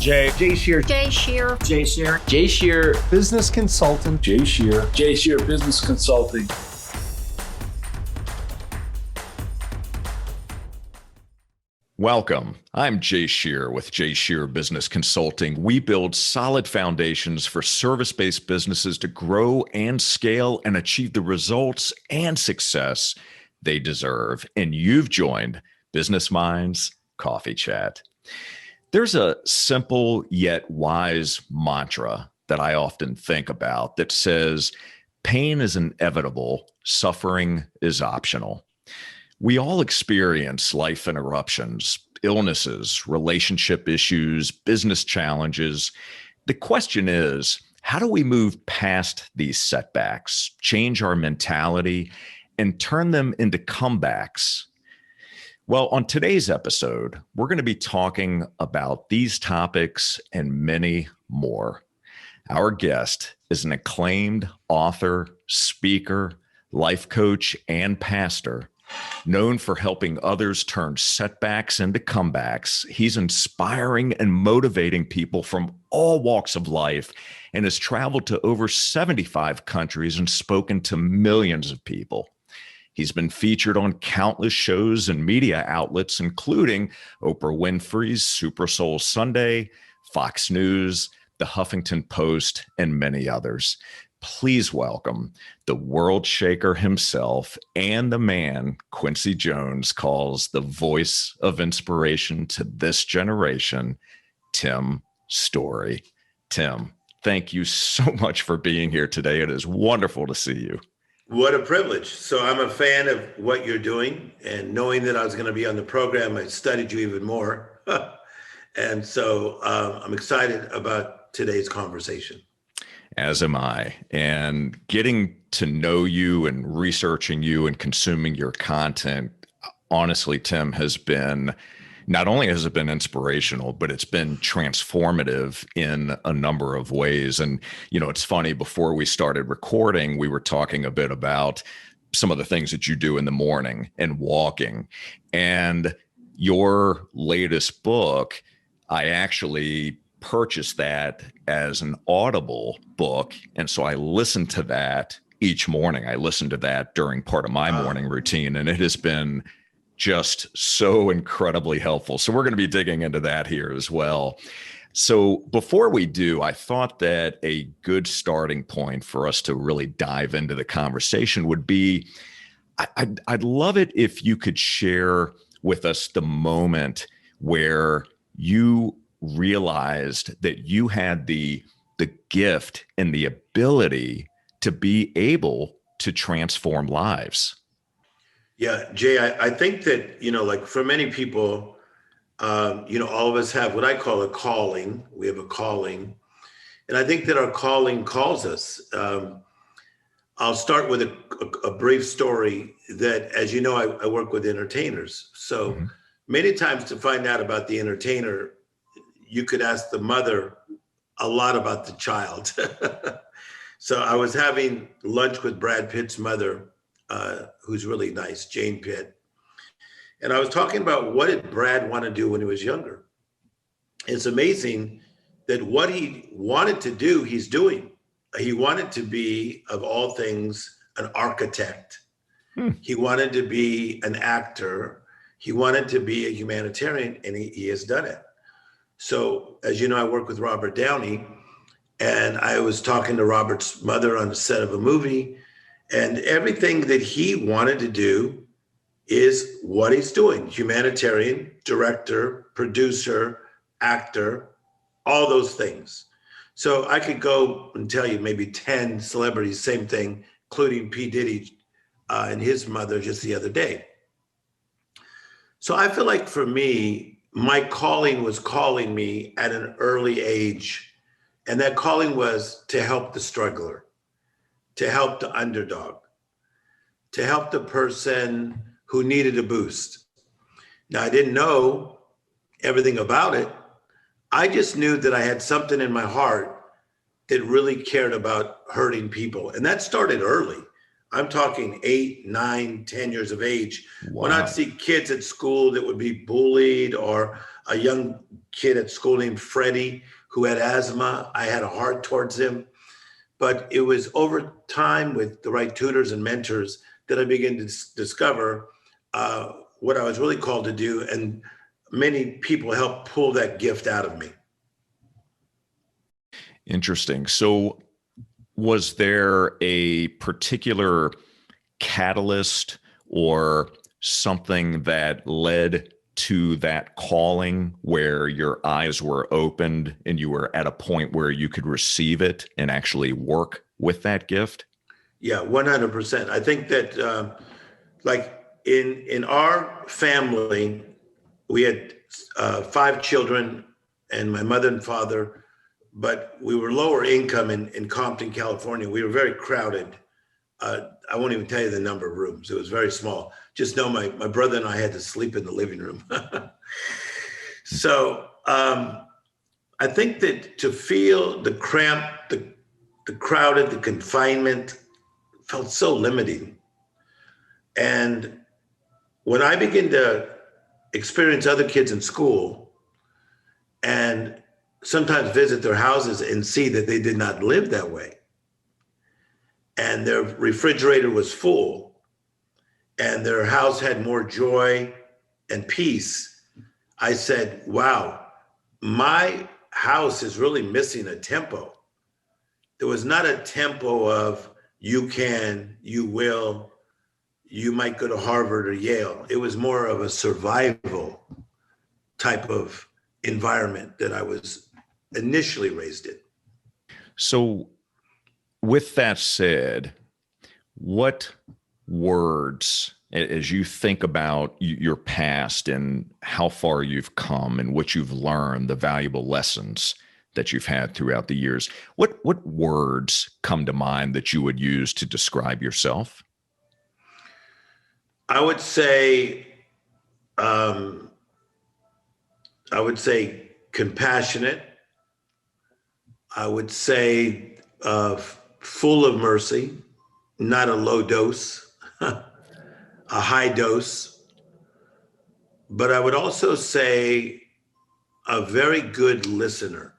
Jay Shear. Jay Shear. Jay Shear. Jay Shear, business consultant. Jay Shear. Jay Shear Business Consulting. Welcome. I'm Jay Shear with Jay Shear Business Consulting. We build solid foundations for service-based businesses to grow and scale and achieve the results and success they deserve. And you've joined Business Minds Coffee Chat. There's a simple yet wise mantra that I often think about that says, pain is inevitable, suffering is optional. We all experience life interruptions, illnesses, relationship issues, business challenges. The question is, how do we move past these setbacks, change our mentality, and turn them into comebacks? Well, on today's episode, we're going to be talking about these topics and many more. Our guest is an acclaimed author, speaker, life coach, and pastor. Known for helping others turn setbacks into comebacks, he's inspiring and motivating people from all walks of life and has traveled to over 75 countries and spoken to millions of people. He's been featured on countless shows and media outlets, including Oprah Winfrey's Super Soul Sunday, Fox News, The Huffington Post, and many others. Please welcome the Worldshaker himself and the man Quincy Jones calls the voice of inspiration to this generation, Tim Storey. Tim, thank you so much for being here today. It is wonderful to see you. What a privilege. So I'm a fan of what you're doing, and knowing that I was going to be on the program, I studied you even more. And so I'm excited about today's conversation. As am I. And getting to know you and researching you and consuming your content, honestly, Tim, has been, not only has it been inspirational, but it's been transformative in a number of ways. And, you know, it's funny, before we started recording, we were talking a bit about some of the things that you do in the morning and walking. And your latest book, I actually purchased that as an Audible book. And so I listen to that each morning. I listen to that during part of my morning routine, and it has been just so incredibly helpful. So we're going to be digging into that here as well. So before we do, I thought that a good starting point for us to really dive into the conversation would be, I'd love it if you could share with us the moment where you realized that you had the gift and the ability to be able to transform lives. Yeah, Jay, I think that, like for many people, all of us have what I call a calling. We have a calling. And I think that our calling calls us. I'll start with a brief story that, as you know, I work with entertainers. So many times to find out about the entertainer, you could ask the mother a lot about the child. So I was having lunch with Brad Pitt's mother, who's really nice, Jane Pitt. And I was talking about what did Brad want to do when he was younger. It's amazing that what he wanted to do, he's doing. He wanted to be, of all things, an architect. He wanted to be an actor. He wanted to be a humanitarian, and he has done it. So, as you know, I work with Robert Downey, and I was talking to Robert's mother on the set of a movie, and everything that he wanted to do is what he's doing: humanitarian, director, producer, actor, all those things. So I could go and tell you maybe 10 celebrities, same thing, including P. Diddy and his mother just the other day. So I feel like for me, my calling was calling me at an early age. And that calling was to help the struggler, to help the underdog, to help the person who needed a boost. Now, I didn't know everything about it. I just knew that I had something in my heart that really cared about hurting people. And that started early. I'm talking 8, 9, 10 years of age. Wow. When I'd see kids at school that would be bullied or a young kid at school named Freddie who had asthma. I had a heart towards him. But it was over time with the right tutors and mentors that I began to discover what I was really called to do. And many people helped pull that gift out of me. Interesting. So was there a particular catalyst or something that led to that calling where your eyes were opened and you were at a point where you could receive it and actually work with that gift? Yeah, 100%. I think that like in our family, we had 5 children and my mother and father, but we were lower income in Compton, California. We were very crowded. I won't even tell you the number of rooms. It was very small. Just know my brother and I had to sleep in the living room. So I think that to feel the cramp, the crowded, the confinement felt so limiting. And when I began to experience other kids in school and sometimes visit their houses and see that they did not live that way, and their refrigerator was full and their house had more joy and peace, I said, wow, my house is really missing a tempo. There was not a tempo of you can, you will, you might go to Harvard or Yale. It was more of a survival type of environment that I was initially raised in. So with that said, what words, as you think about your past and how far you've come and what you've learned, the valuable lessons that you've had throughout the years, what words come to mind that you would use to describe yourself? I would say compassionate. I would say full of mercy, not a low dose, a high dose. But I would also say a very good listener.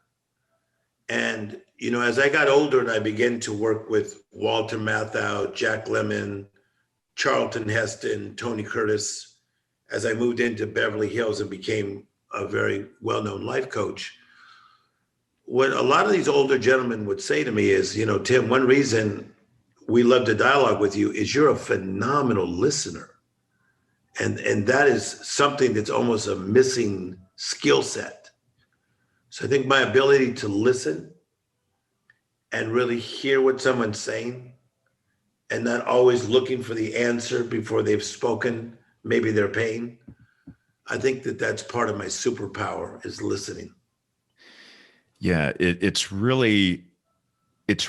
And, you know, as I got older and I began to work with Walter Matthau, Jack Lemmon, Charlton Heston, Tony Curtis, as I moved into Beverly Hills and became a very well-known life coach, what a lot of these older gentlemen would say to me is, you know, Tim, one reason we love to dialogue with you is you're a phenomenal listener. And that is something that's almost a missing skill set. So I think my ability to listen and really hear what someone's saying and not always looking for the answer before they've spoken maybe their pain, I think that that's part of my superpower is listening. Yeah, it's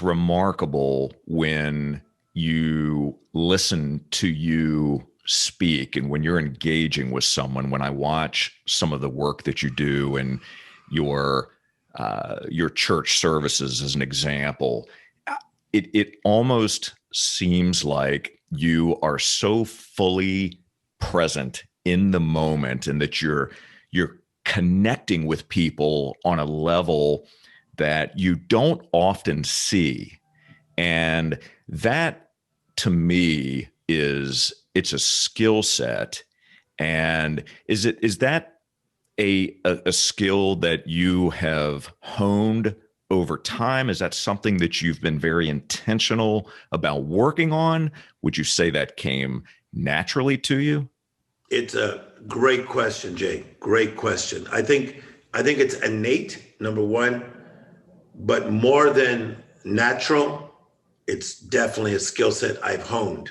remarkable when you listen to you speak and when you're engaging with someone. When I watch some of the work that you do and your church services as an example, it almost seems like you are so fully present in the moment and that you're connecting with people on a level that you don't often see. And that to me it's a skill set. And is that a skill that you have honed over time? Is that something that you've been very intentional about working on? Would you say that came naturally to you? It's a great question, Jay. Great question. I think it's innate, number one, but more than natural, it's definitely a skill set I've honed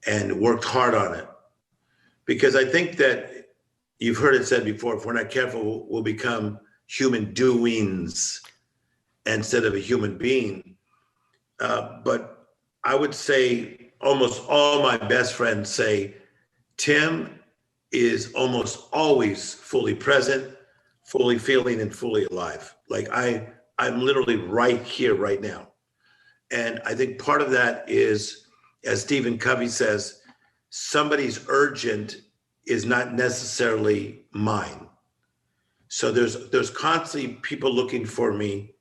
and worked hard on it. Because I think that you've heard it said before, if we're not careful, we'll become human doings instead of a human being. But I would say almost all my best friends say, Tim is almost always fully present, fully feeling, and fully alive. Like I'm literally right here, right now. And I think part of that is, as Stephen Covey says, somebody's urgent is not necessarily mine. So there's constantly people looking for me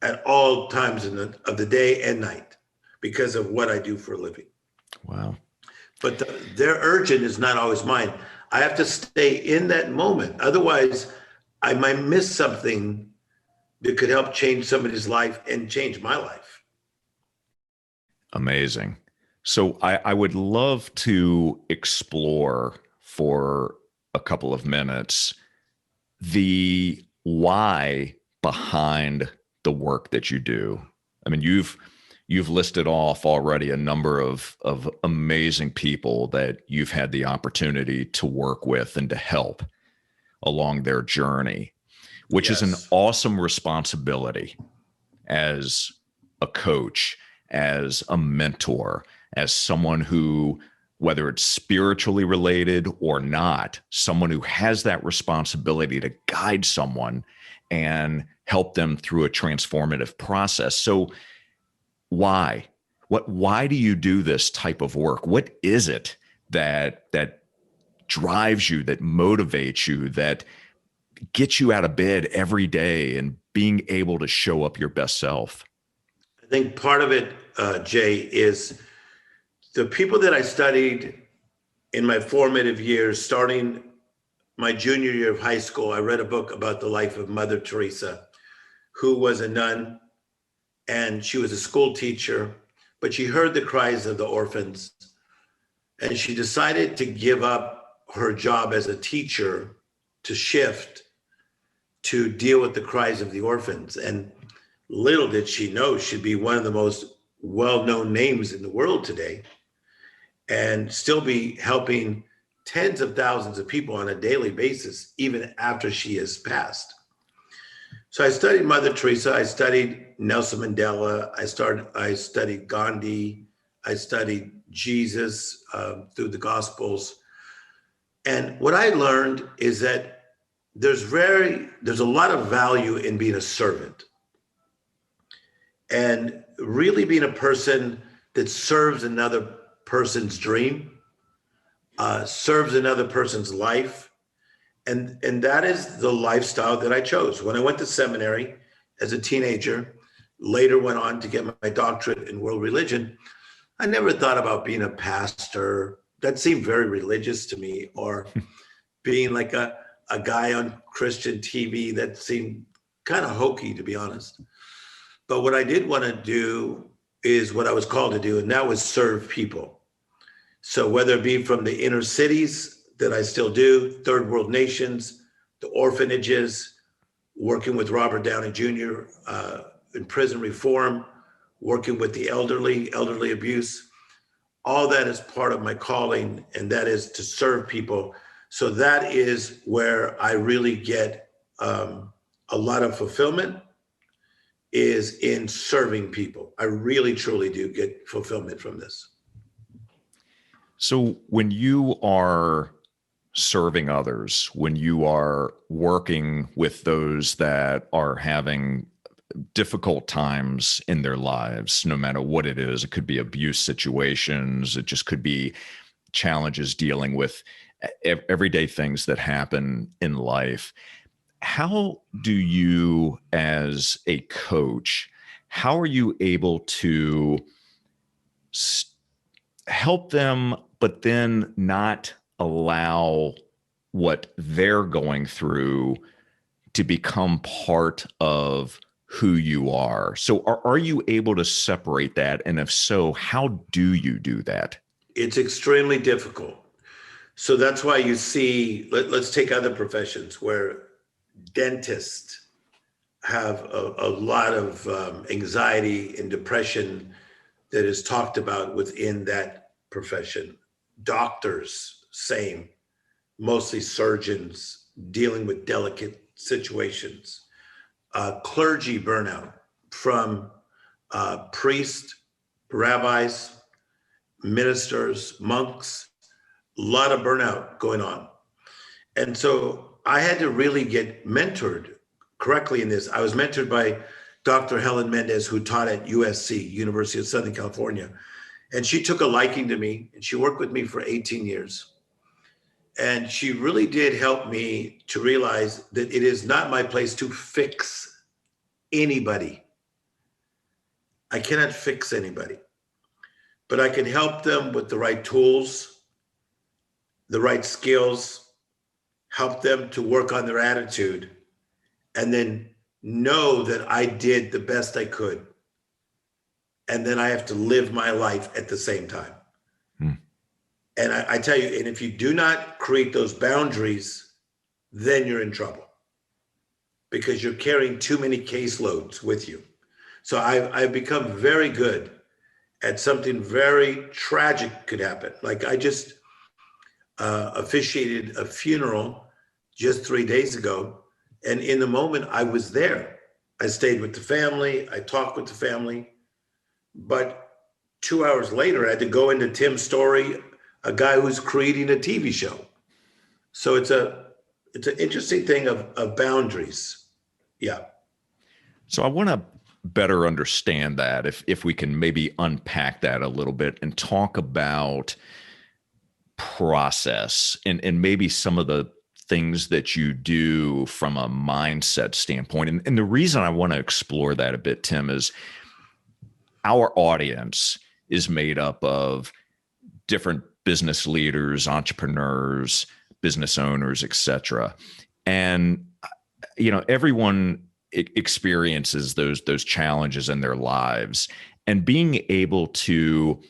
at all times of the day and night because of what I do for a living. Wow. But their urgent is not always mine. I have to stay in that moment. Otherwise, I might miss something that could help change somebody's life and change my life. Amazing. So I would love to explore for a couple of minutes the why behind the work that you do. I mean, you've listed off already a number of amazing people that you've had the opportunity to work with and to help along their journey, which is an awesome responsibility as a coach, as a mentor, as someone who, whether it's spiritually related or not, someone who has that responsibility to guide someone and help them through a transformative process. So why? Why do you do this type of work? What is it that drives you, that motivates you, that gets you out of bed every day and being able to show up your best self? I think part of it, Jay, is the people that I studied in my formative years, starting my junior year of high school. I read a book about the life of Mother Teresa, who was a nun, and she was a school teacher, but she heard the cries of the orphans, and she decided to give up her job as a teacher to shift to deal with the cries of the orphans. And little did she know she'd be one of the most well-known names in the world today and still be helping tens of thousands of people on a daily basis, even after she has passed. So I studied Mother Teresa, I studied Nelson Mandela, I studied Gandhi, I studied Jesus through the Gospels. And what I learned is that there's a lot of value in being a servant and really being a person that serves another person's dream, serves another person's life. And that is the lifestyle that I chose. When I went to seminary as a teenager, later went on to get my doctorate in world religion, I never thought about being a pastor. That seemed very religious to me, or being like a guy on Christian TV. That seemed kind of hokey, to be honest. But what I did want to do is what I was called to do, and that was serve people. So whether it be from the inner cities that I still do, third world nations, the orphanages, working with Robert Downey Jr. In prison reform, working with the elderly abuse, all that is part of my calling, and that is to serve people. So that is where I really get a lot of fulfillment, is in serving people. I really, truly do get fulfillment from this. So when you are serving others, when you are working with those that are having difficult times in their lives, no matter what it is, it could be abuse situations, it just could be challenges dealing with everyday things that happen in life. How do you, as a coach, how are you able to help them, but then not allow what they're going through to become part of who you are? So are you able to separate that? And if so, how do you do that? It's extremely difficult. So that's why you see, let's take other professions where dentists have a lot of anxiety and depression that is talked about within that profession. Doctors, same, mostly surgeons dealing with delicate situations. Clergy burnout from priests, rabbis, ministers, monks, a lot of burnout going on. And so I had to really get mentored correctly in this. I was mentored by Dr. Helen Mendez, who taught at USC, University of Southern California. And she took a liking to me, and she worked with me for 18 years. And she really did help me to realize that it is not my place to fix anybody. I cannot fix anybody, but I can help them with the right tools, the right skills, help them to work on their attitude, and then know that I did the best I could. And then I have to live my life at the same time. And I tell you, and if you do not create those boundaries, then you're in trouble because you're carrying too many caseloads with you. So I've become very good at something very tragic could happen. Like I just officiated a funeral just 3 days ago. And in the moment I was there, I stayed with the family. I talked with the family, but 2 hours later, I had to go into Tim's Storey, a guy who's creating a TV show. So it's an interesting thing of boundaries. Yeah. So I want to better understand that if we can maybe unpack that a little bit and talk about process and maybe some of the things that you do from a mindset standpoint. And the reason I want to explore that a bit, Tim, is our audience is made up of different business leaders, entrepreneurs, business owners, et cetera. And, everyone experiences those challenges in their lives, and being able to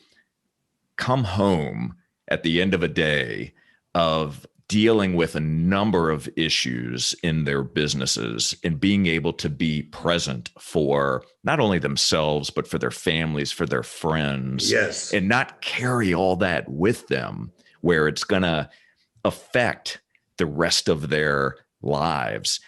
come home at the end of a day of dealing with a number of issues in their businesses and being able to be present for not only themselves, but for their families, for their friends, yes, and not carry all that with them where it's going to affect the rest of their lives.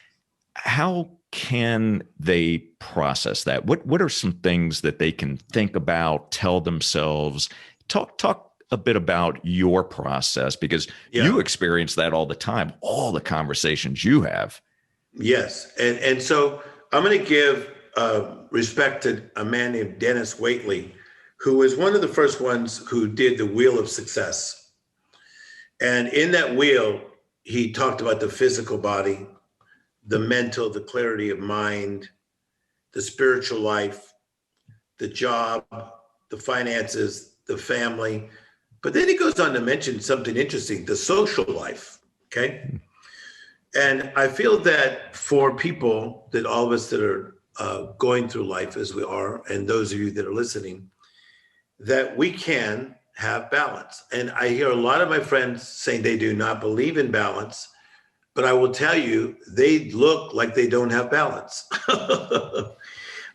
How can they process that? What are some things that they can think about, tell themselves? Talk a bit about your process, because you experience that all the time, all the conversations you have. Yes. And so I'm going to give respect to a man named Dennis Waitley, who was one of the first ones who did the Wheel of Success. And in that wheel, he talked about the physical body, the mental, the clarity of mind, the spiritual life, the job, the finances, the family. But then he goes on to mention something interesting, the social life, okay? And I feel that for people, that all of us that are going through life as we are, and those of you that are listening, that we can have balance. And I hear a lot of my friends saying they do not believe in balance, but I will tell you, they look like they don't have balance.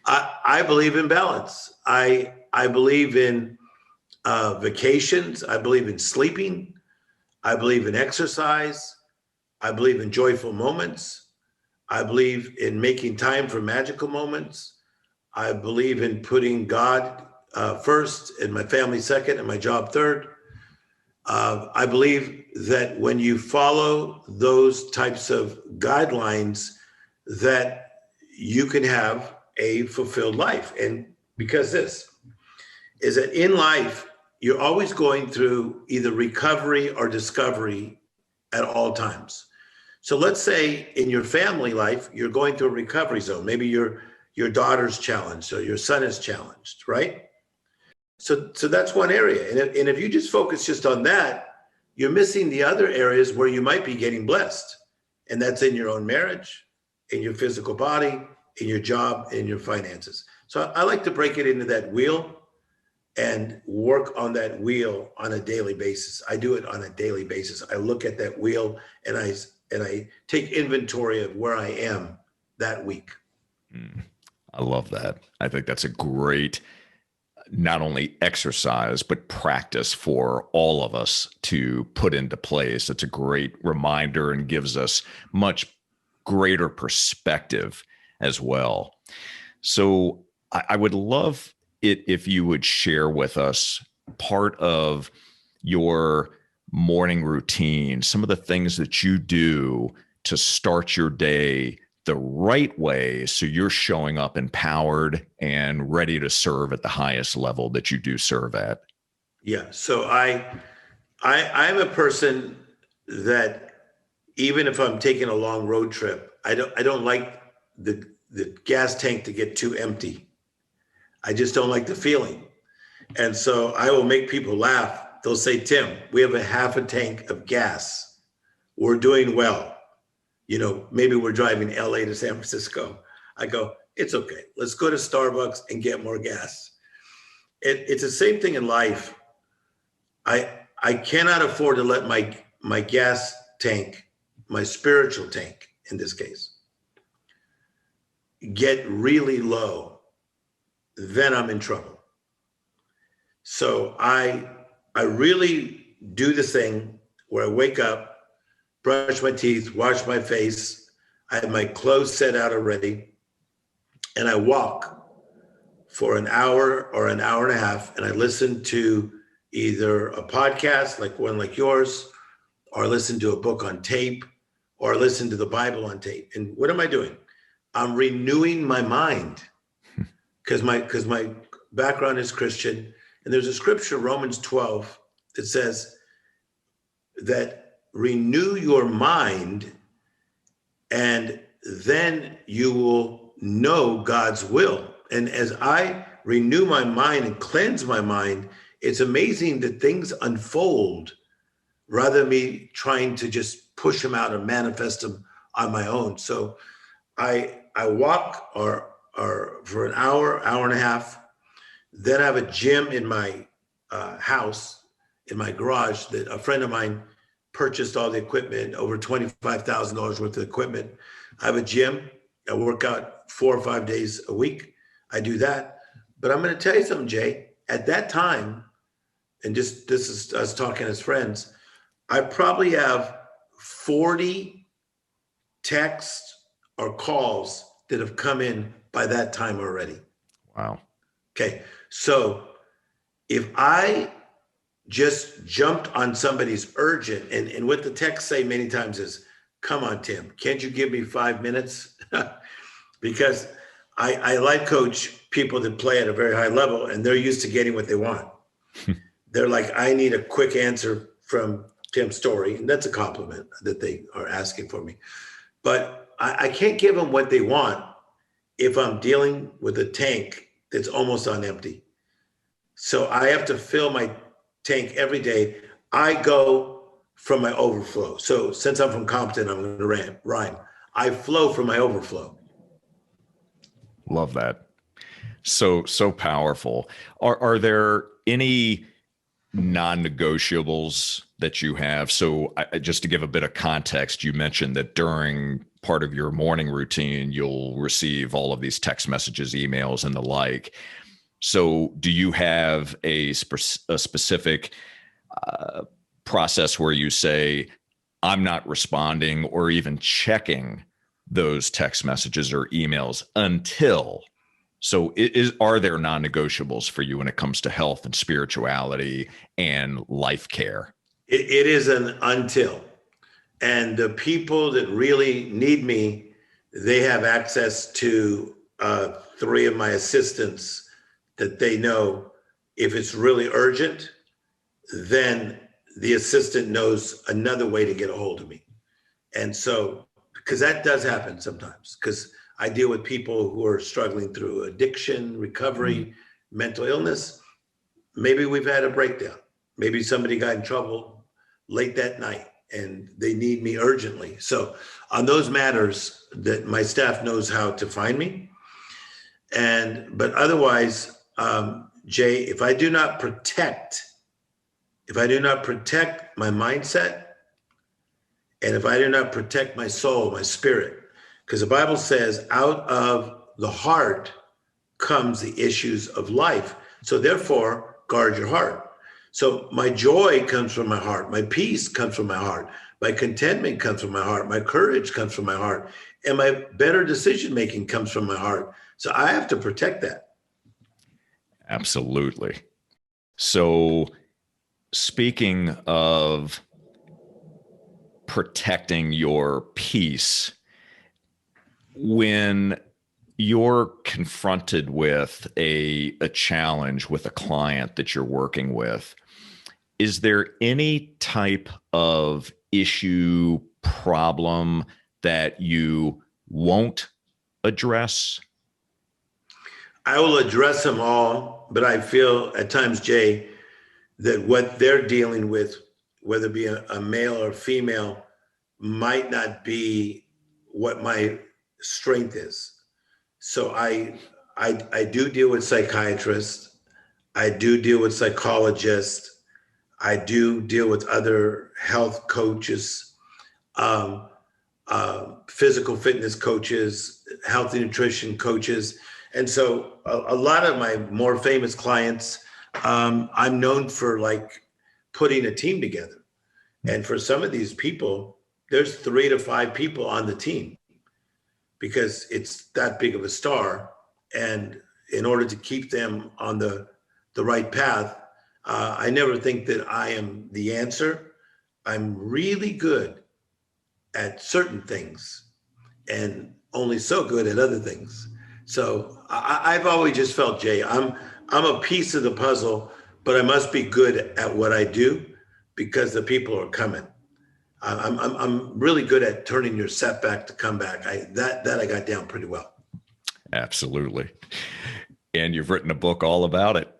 I believe in balance. I believe in vacations. I believe in sleeping. I believe in exercise. I believe in joyful moments. I believe in making time for magical moments. I believe in putting God first and my family second and my job third. I believe that when you follow those types of guidelines, that you can have a fulfilled life. And because this is that in life, you're always going through either recovery or discovery at all times. So let's say in your family life, you're going through a recovery zone. Maybe your daughter's challenged or your son is challenged, right? So that's one area. And if you just focus just on that, you're missing the other areas where you might be getting blessed. And that's in your own marriage, in your physical body, in your job, in your finances. So I like to break it into that wheel and work on that wheel on a daily basis. I do it on a daily basis. I look at that wheel and I take inventory of where I am that week. I love that. I think that's a great, not only exercise, but practice for all of us to put into place. It's a great reminder and gives us much greater perspective as well. So I would love it if you would share with us part of your morning routine, some of the things that you do to start your day the right way so you're showing up empowered and ready to serve at the highest level that you do serve at. Yeah. So I'm a person that even if I'm taking a long road trip, I don't like the gas tank to get too empty. I just don't like the feeling. And so I will make people laugh. They'll say, Tim, we have a half a tank of gas. We're doing well. You know, maybe we're driving LA to San Francisco. I go, it's okay. Let's go to Starbucks and get more gas. It's the same thing in life. I cannot afford to let my gas tank, my spiritual tank in this case, get really low. Then I'm in trouble. So I really do this thing where I wake up, brush my teeth, wash my face. I have my clothes set out already, and I walk for an hour or an hour and a half, and I listen to either a podcast like one like yours, or listen to a book on tape, or listen to the Bible on tape. And what am I doing? I'm renewing my mind because my background is Christian. And there's a scripture, Romans 12, that says that renew your mind and then you will know God's will. And as I renew my mind and cleanse my mind, it's amazing that things unfold rather than me trying to just push them out and manifest them on my own. So I walk or for an hour, hour and a half. Then I have a gym in my house, in my garage, that a friend of mine purchased all the equipment, over $25,000 worth of equipment. I have a gym. I work out 4 or 5 days a week. I do that. But I'm going to tell you something, Jay. At that time, and just this is us talking as friends, I probably have 40 texts or calls that have come in by that time already. Wow. Okay. So if I just jumped on somebody's urgent, and what the texts say many times is, come on, Tim, can't you give me 5 minutes? Because I life coach people that play at a very high level, and they're used to getting what they want. They're like, I need a quick answer from Tim Storey, and that's a compliment that they are asking for me. But I can't give them what they want if I'm dealing with a tank that's almost on empty. So I have to fill my tank every day. I go from my overflow. So since I'm from Compton, I'm going to rhyme. I flow from my overflow. Love that. So powerful. Are there any non-negotiables that you have? So just to give a bit of context, you mentioned that during part of your morning routine, you'll receive all of these text messages, emails, and the like. So do you have a specific process where you say, I'm not responding or even checking those text messages or emails until? So are there non-negotiables for you when it comes to health and spirituality and life care? It is an until. And the people that really need me, they have access to 3 of my assistants that they know if it's really urgent, then the assistant knows another way to get a hold of me. And so, because that does happen sometimes, because I deal with people who are struggling through addiction, recovery, mental illness. Maybe we've had a breakdown. Maybe somebody got in trouble late that night and they need me urgently. So on those matters, that my staff knows how to find me. But otherwise, Jay, if I do not protect my mindset, and if I do not protect my soul, my spirit, because the Bible says out of the heart comes the issues of life. So therefore, guard your heart. So my joy comes from my heart. My peace comes from my heart. My contentment comes from my heart. My courage comes from my heart. And my better decision-making comes from my heart. So I have to protect that. Absolutely. So speaking of protecting your peace, when you're confronted with a challenge with a client that you're working with, is there any type of issue, problem that you won't address? I will address them all, but I feel at times, Jay, that what they're dealing with, whether it be a male or female, might not be what my strength is. So I do deal with psychiatrists. I do deal with psychologists. I do deal with other health coaches, physical fitness coaches, healthy nutrition coaches. And so a lot of my more famous clients, I'm known for like putting a team together. And for some of these people, there's 3 to 5 people on the team because it's that big of a star. And in order to keep them on the right path, I never think that I am the answer. I'm really good at certain things and only so good at other things. So I've always just felt, Jay, I'm a piece of the puzzle, but I must be good at what I do because the people are coming. I'm really good at turning your setback to comeback. That I got down pretty well. Absolutely. And you've written a book all about it.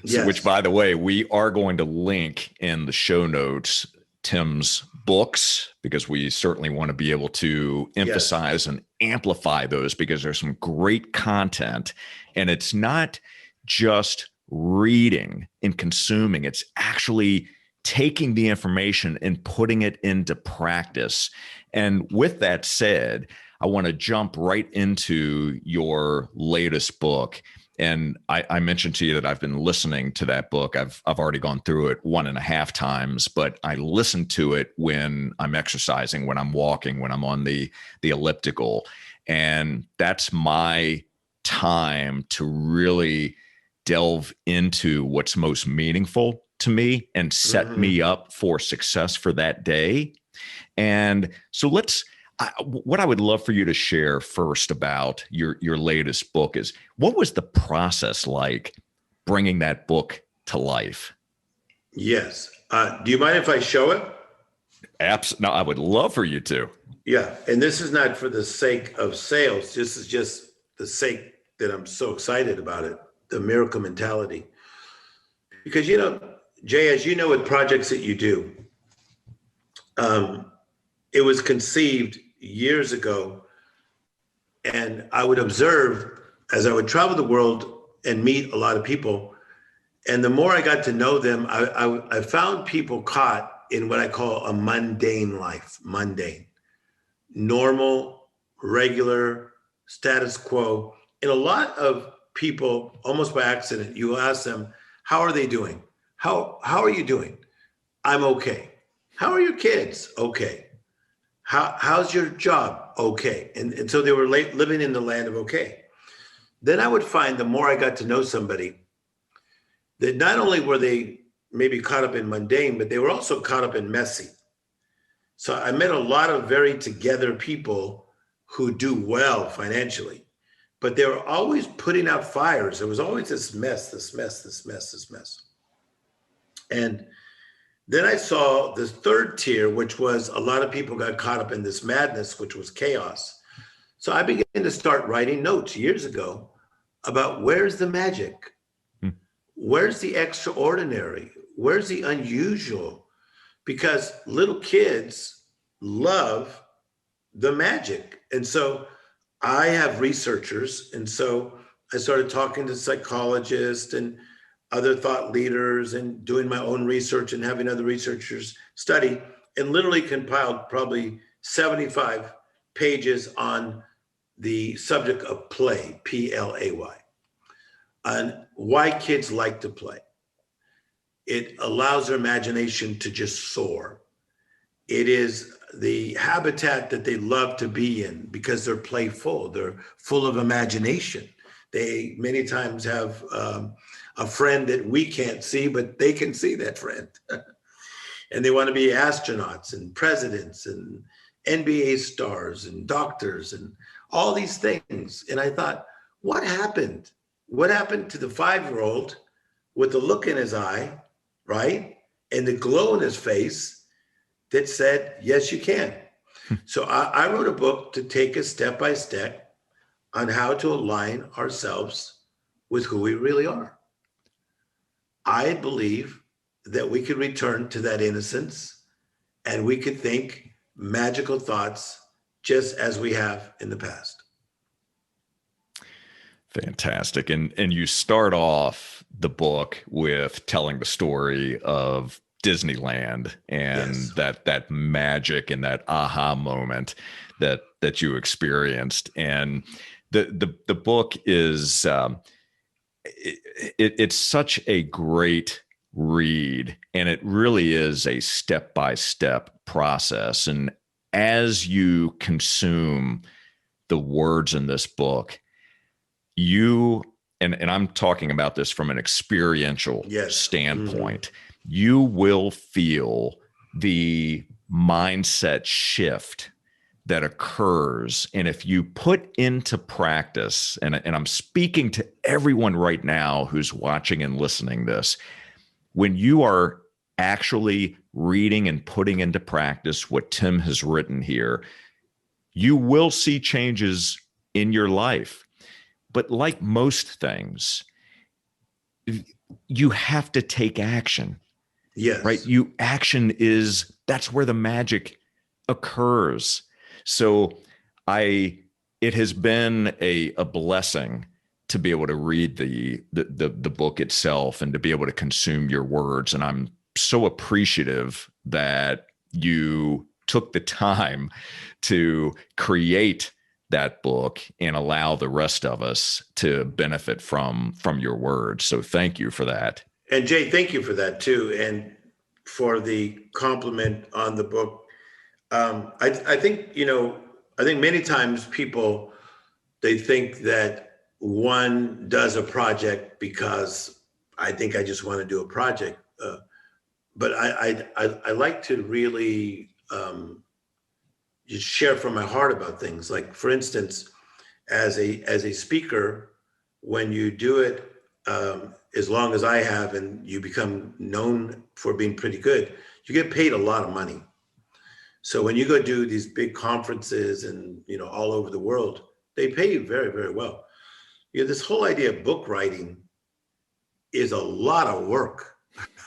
So, Yes. which, by the way, we are going to link in the show notes Tim's books, because we certainly want to be able to emphasize and amplify those, because there's some great content. And it's not just reading and consuming, it's actually taking the information and putting it into practice. And with that said, I want to jump right into your latest book. And I mentioned to you that I've been listening to that book. I've already gone through it 1.5 times, but I listen to it when I'm exercising, when I'm walking, when I'm on the elliptical. And that's my time to really delve into what's most meaningful to me and set me up for success for that day. And so what I would love for you to share first about your latest book is, what was the process like bringing that book to life? Yes. Do you mind if I show it? No, I would love for you to. Yeah. And this is not for the sake of sales. This is just the sake that I'm so excited about it, the miracle mentality. Because, Jay, as you know, with projects that you do, it was conceived years ago. And I would observe as I would travel the world and meet a lot of people. And the more I got to know them, I found people caught in what I call a mundane life, normal, regular, status quo. And a lot of people, almost by accident, you ask them, how are they doing? How are you doing? I'm okay. How are your kids? Okay. How's your job? Okay. And so they were living in the land of okay. Then I would find the more I got to know somebody, that not only were they maybe caught up in mundane, but they were also caught up in messy. So I met a lot of very together people who do well financially, but they were always putting out fires. There was always this mess. And then I saw this third tier, which was a lot of people got caught up in this madness, which was chaos. So I began to start writing notes years ago about where's the magic? Where's the extraordinary? Where's the unusual? Because little kids love the magic. And so I have researchers. And so I started talking to psychologists and other thought leaders and doing my own research and having other researchers study, and literally compiled probably 75 pages on the subject of play, Play, on why kids like to play. It allows their imagination to just soar. It is the habitat that they love to be in because they're playful, they're full of imagination. They many times have a friend that we can't see, but they can see that friend. And they want to be astronauts and presidents and NBA stars and doctors and all these things. And I thought, what happened? What happened to the 5-year-old with the look in his eye, right? And the glow in his face that said, yes, you can. So I wrote a book to take us step by step on how to align ourselves with who we really are. I believe that we could return to that innocence and we could think magical thoughts just as we have in the past. Fantastic. And you start off the book with telling the story of Disneyland and Yes. that magic and that aha moment that you experienced. And the book is it's such a great read, and it really is a step-by-step process. And as you consume the words in this book, you and I'm talking about this from an experiential standpoint, you will feel the mindset shift that occurs. And if you put into practice, and I'm speaking to everyone right now who's watching and listening this, when you are actually reading and putting into practice what Tim has written here, you will see changes in your life. But like most things, you have to take action. Yes. Right? That's where the magic occurs. So it has been a blessing to be able to read the book itself and to be able to consume your words. And I'm so appreciative that you took the time to create that book and allow the rest of us to benefit from your words. So thank you for that. And Jay, thank you for that too. And for the compliment on the book. I think many times people, they think that one does a project because I think I just want to do a project. But I like to really just share from my heart about things. Like, for instance, as a speaker, when you do it as long as I have, and you become known for being pretty good, you get paid a lot of money. So when you go do these big conferences and all over the world, they pay you very, very well. This whole idea of book writing is a lot of work.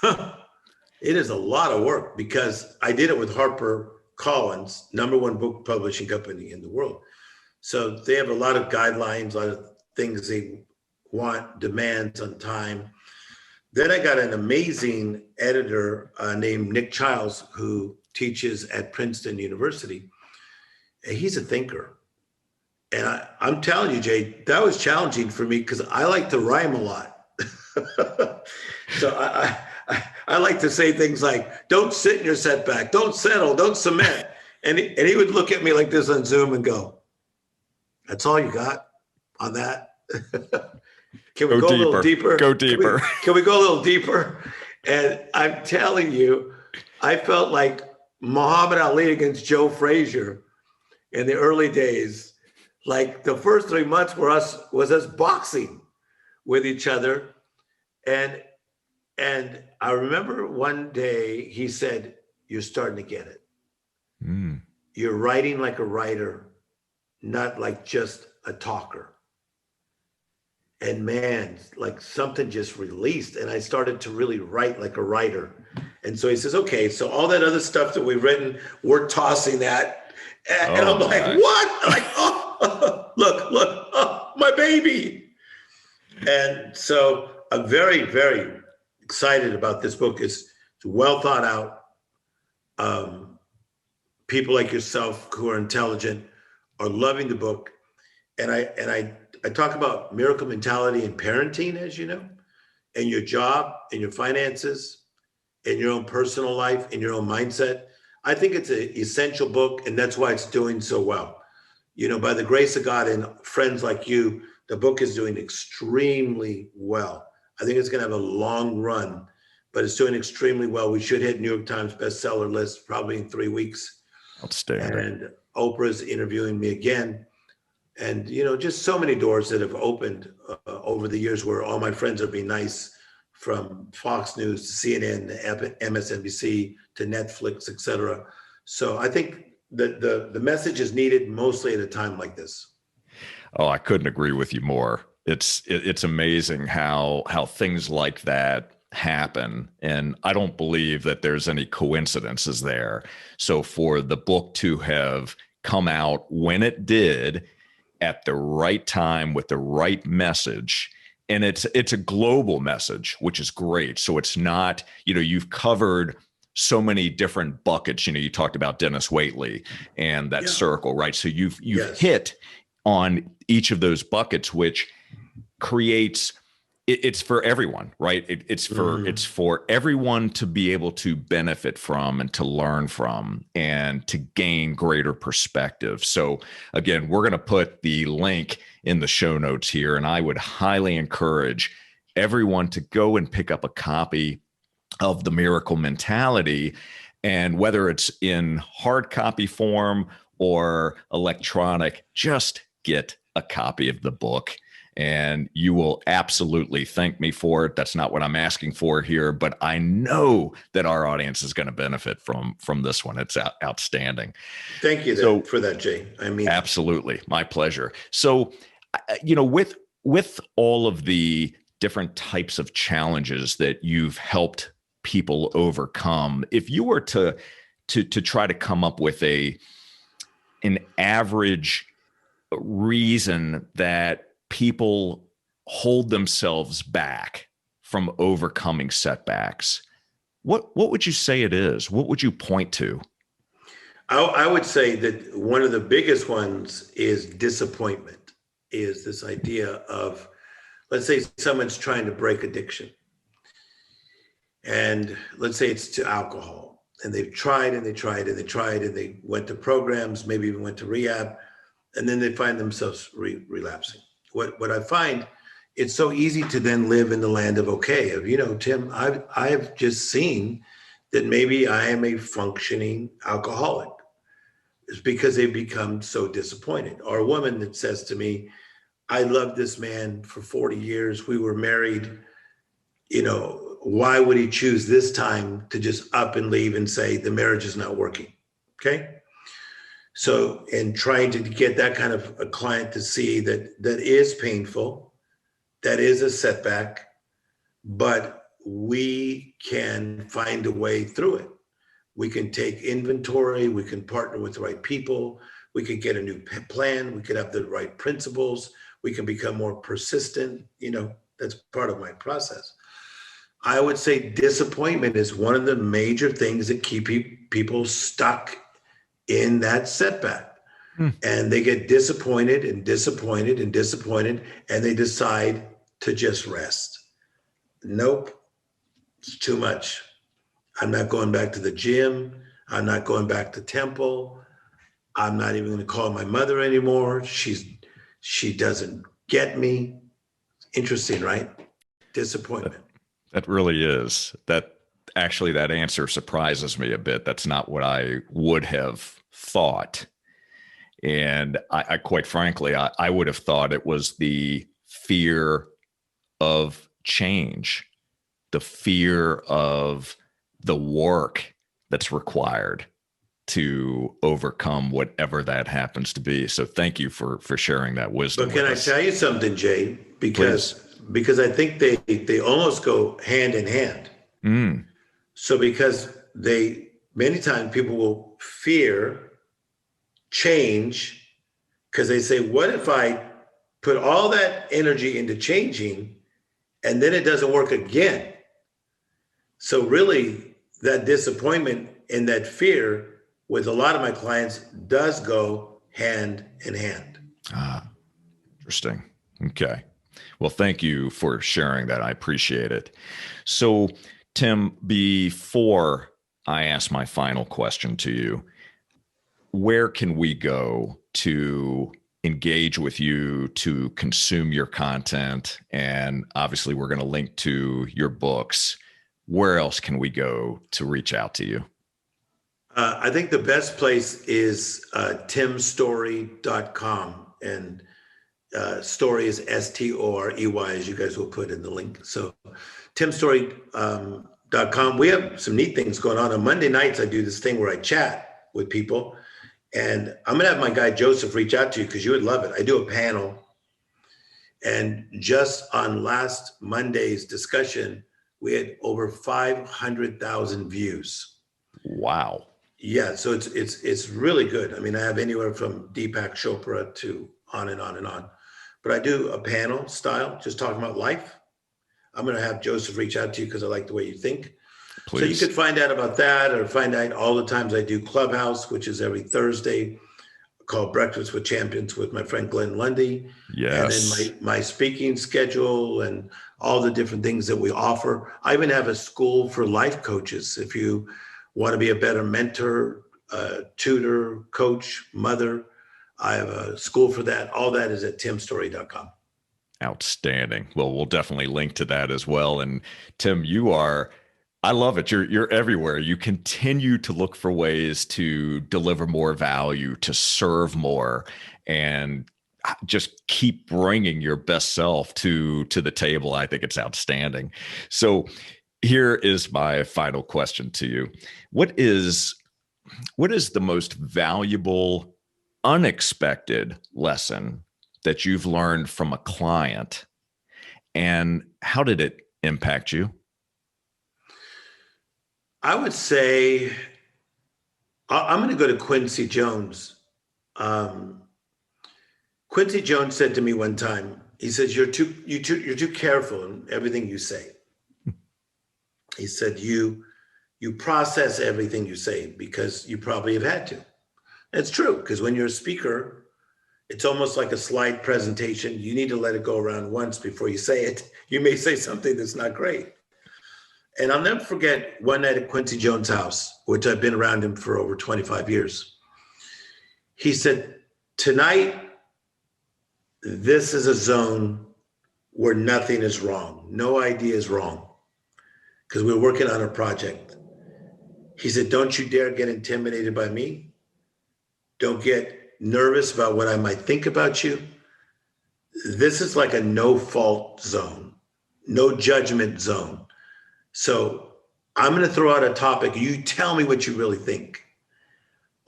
It is a lot of work because I did it with HarperCollins, #1 book publishing company in the world. So they have a lot of guidelines, a lot of things they want, demands on time. Then I got an amazing editor named Nick Childs, who teaches at Princeton University. And he's a thinker. And I'm telling you, Jay, that was challenging for me because I like to rhyme a lot. So I like to say things like, don't sit in your setback, don't settle, don't cement. And he would look at me like this on Zoom and go, that's all you got on that? Can we go a little deeper? Go deeper. Can we go a little deeper? And I'm telling you, I felt like Muhammad Ali against Joe Frazier in the early days. Like the first 3 months was us boxing with each other. And I remember one day he said, you're starting to get it. You're writing like a writer, not like just a talker. And man, like something just released, and I started to really write like a writer. And so he says, okay, so all that other stuff that we've written, we're tossing that. And I'm like, what? I'm like, oh, look, oh, my baby. And so I'm very, very excited about this book. It's well thought out. People like yourself who are intelligent are loving the book. And I talk about miracle mentality in parenting, as you know, and your job and your finances and your own personal life and your own mindset. I think it's an essential book, and that's why it's doing so well. By the grace of God and friends like you, the book is doing extremely well. I think it's going to have a long run, but it's doing extremely well. We should hit New York Times bestseller list probably in 3 weeks. Outstanding. And Oprah's interviewing me again. And, just so many doors that have opened over the years where all my friends are being nice from Fox News to CNN to MSNBC to Netflix, et cetera. So I think that the message is needed mostly at a time like this. Oh, I couldn't agree with you more. It's amazing how things like that happen, and I don't believe that there's any coincidences there. So for the book to have come out when it did, at the right time with the right message, and it's a global message, which is great. So it's not, you've covered so many different buckets. You talked about Dennis Waitley and that circle, right? So you've hit on each of those buckets, which creates it's for everyone, right? It's for everyone to be able to benefit from and to learn from and to gain greater perspective. So again, we're going to put the link in the show notes here, and I would highly encourage everyone to go and pick up a copy of The Miracle Mentality. And whether it's in hard copy form or electronic, just get a copy of the book. And you will absolutely thank me for it. That's not what I'm asking for here, but I know that our audience is going to benefit from this one. It's outstanding. Thank you for that, Jay. I mean, absolutely, my pleasure. So, with all of the different types of challenges that you've helped people overcome, if you were to try to come up with an average reason that people hold themselves back from overcoming setbacks, what would you say it is? What would you point to? I would say that one of the biggest ones is disappointment, is this idea of, let's say someone's trying to break addiction. And let's say it's to alcohol, and they've tried and they tried and they tried and they went to programs, maybe even went to rehab, and then they find themselves relapsing. What I find, it's so easy to then live in the land of okay, of, Tim, I've just seen that maybe I am a functioning alcoholic. It's because they've become so disappointed. Or a woman that says to me, I loved this man for 40 years. We were married. Why would he choose this time to just up and leave and say the marriage is not working? Okay. So, in trying to get that kind of a client to see that is painful, that is a setback, but we can find a way through it. We can take inventory, we can partner with the right people, we could get a new plan, we could have the right principles, we can become more persistent. That's part of my process. I would say disappointment is one of the major things that keep people stuck in that setback. And they get disappointed and disappointed and disappointed, and they decide to just rest. Nope, it's too much. I'm not going back to the gym. I'm not going back to temple. I'm not even going to call my mother anymore. She doesn't get me. Interesting, right? Disappointment. That really is. That answer surprises me a bit. That's not what I would have thought. And I quite frankly, I would have thought it was the fear of change, the fear of the work that's required to overcome whatever that happens to be. So thank you for sharing that wisdom. But can I tell you something, Jay? Because I think they almost go hand in hand. So because many times people will fear change because they say, what if I put all that energy into changing and then it doesn't work again? So really that disappointment and that fear with a lot of my clients does go hand in hand. Interesting. Okay. Well, thank you for sharing that. I appreciate it. So, Tim, before I ask my final question to you, where can we go to engage with you, to consume your content? And obviously, we're going to link to your books. Where else can we go to reach out to you? I think the best place is timstorey.com. And Storey is Storey, as you guys will put in the link. So timstory.com. We have some neat things going on. On Monday nights, I do this thing where I chat with people. And I'm going to have my guy Joseph reach out to you because you would love it. I do a panel. And just on last Monday's discussion, we had over 500,000 views. Wow. Yeah, so it's really good. I mean, I have anywhere from Deepak Chopra to on and on and on. But I do a panel style, just talking about life. I'm going to have Joseph reach out to you because I like the way you think. Please. So you could find out about that or find out all the times I do Clubhouse, which is every Thursday, called Breakfast with Champions with my friend Glenn Lundy. Yes. And then my speaking schedule and all the different things that we offer. I even have a school for life coaches. If you want to be a better mentor, tutor, coach, mother, I have a school for that. All that is at timstory.com. Outstanding. Well, we'll definitely link to that as well. And Tim, I love it. You're everywhere. You continue to look for ways to deliver more value, to serve more, and just keep bringing your best self to the table. I think it's outstanding. So here is my final question to you. What is the most valuable, unexpected lesson that you've learned from a client, and how did it impact you? I would say I'm going to go to Quincy Jones. Quincy Jones said to me one time, he says, you're too careful in everything you say. He said, you process everything you say because you probably have had to. It's true, because when you're a speaker, it's almost like a slide presentation. You need to let it go around once before you say it. You may say something that's not great. And I'll never forget one night at Quincy Jones' house, which I've been around him for over 25 years. He said, tonight, this is a zone where nothing is wrong. No idea is wrong, because we're working on a project. He said, don't you dare get intimidated by me. Don't get nervous about what I might think about you. This is like a no fault zone, no judgment zone. So I'm going to throw out a topic. You tell me what you really think.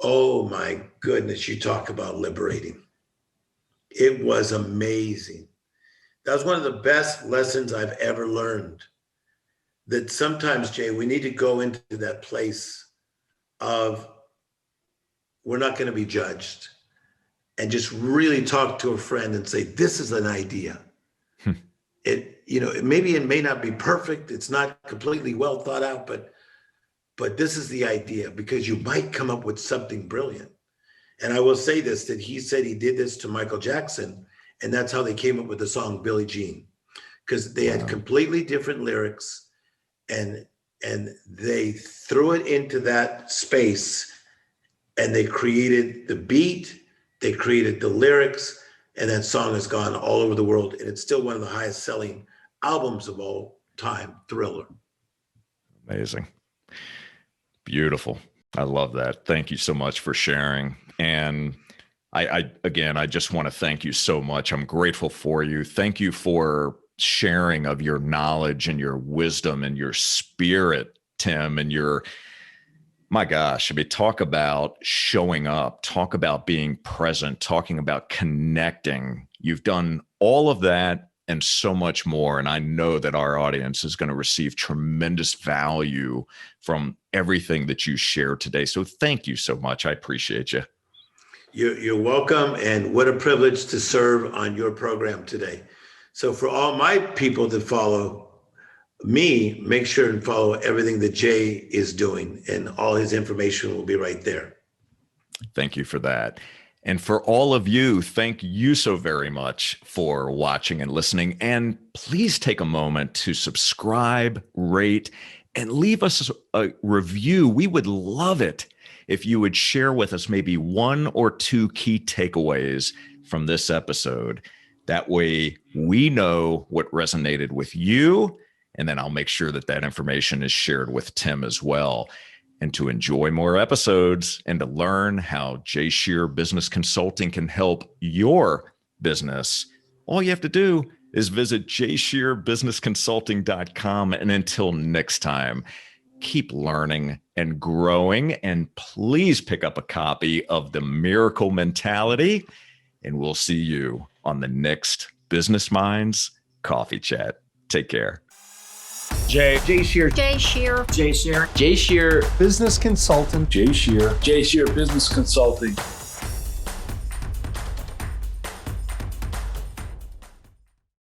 Oh my goodness, you talk about liberating. It was amazing. That was one of the best lessons I've ever learned. That sometimes, Jay, we need to go into that place of we're not going to be judged, and just really talk to a friend and say, this is an idea. Maybe it may not be perfect. It's not completely well thought out, but this is the idea, because you might come up with something brilliant. And I will say this, that he said he did this to Michael Jackson, and that's how they came up with the song Billie Jean, because they had completely different lyrics, and they threw it into that space, and they created the beat, they created the lyrics, and that song has gone all over the world, and it's still one of the highest selling albums of all time, Thriller. Amazing. Beautiful. I love that. Thank you so much for sharing. And I just want to thank you so much. I'm grateful for you. Thank you for sharing of your knowledge and your wisdom and your spirit, Tim, and my gosh, I mean, talk about showing up, talk about being present, talking about connecting. You've done all of that and so much more. And I know that our audience is going to receive tremendous value from everything that you shared today. So thank you so much. I appreciate you. You're welcome. And what a privilege to serve on your program today. So for all my people that follow me, make sure and follow everything that Jay is doing, and all his information will be right there. Thank you for that. And for all of you, thank you so very much for watching and listening. And please take a moment to subscribe, rate, and leave us a review. We would love it if you would share with us maybe one or two key takeaways from this episode. That way we know what resonated with you, and then I'll make sure that that information is shared with Tim as well. And to enjoy more episodes and to learn how Jay Shear Business Consulting can help your business, All you have to do is visit jshearbusinessconsulting.com. And until next time, keep learning and growing. And please pick up a copy of The Miracle Mentality. And we'll see you on the next Business Minds Coffee Chat. Take care. Jay Shear. Jay Shear. Jay Shear. Jay Shear. Business consultant. Jay Shear Business Consulting.